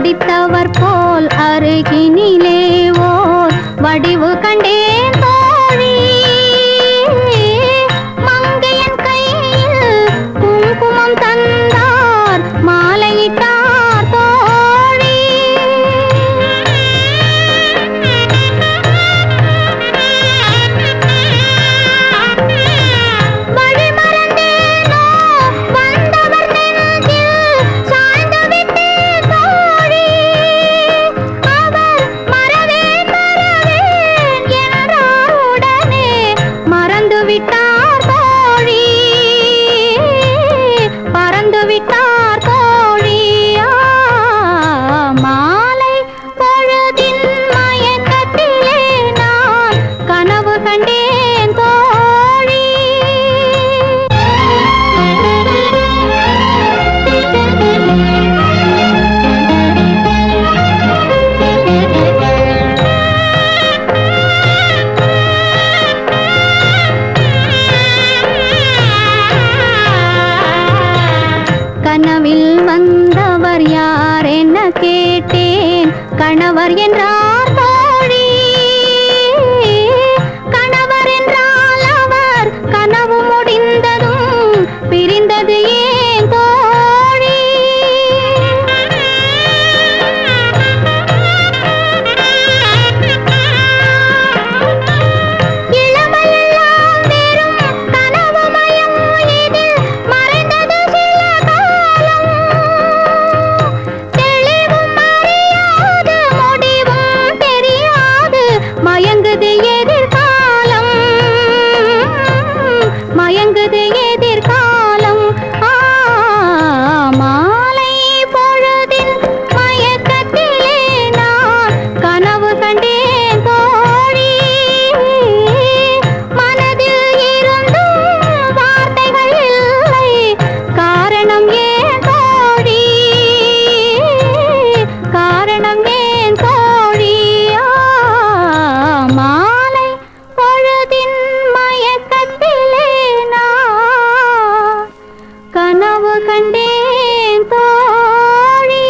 துடித்தவர் போல் அருகினிலே ஓர் வடிவு கண்டேன் தோழி. மங்கையன் கையில் குங்குமம் தந்தார் மாலையிட்டார் தோழி. வழி மறந்தேனோ வந்தவர் நெஞ்சில் சாய்ந்து விட்டேன் தோழி. அவர் மறவேன் மறவேன் என்றார் உடனே மறந்து விட்டார் தோழி. பறந்து விட்டார் தோழி. மாலை பொழுதின் மயக்கத்திலே நான் கனவு கண்டேன் தோழி. கனவில் வந்தவர் யார் என கேட்டேன். கணவர் என்றார் தோழி. கணவர் என்றால் அவர் கனவு முடிந்ததும் பிரிந்தது ஏன் தோழி. இளமையெல்லாம் வெறும் கனவுமயம், இதில் மறைந்தது சில காலம். தெளிவும் அறியாது முடிவும் தெரியாது மயங்குது எதிர்காலம். மயங்குது எதிர்காலம். மாலை பொழுதின் மயக்கத்திலே நான் கனவு கண்டேன் தோழி. மனதில் இருந்தும் வார்த்தைகள் இல்லை. காரணம் ஏன் தோழி? காரணம் ஏன் தோழி? மாலை பொழுதின் மயக்கத்திலே நான் கனவு கண்டேன் தோழி.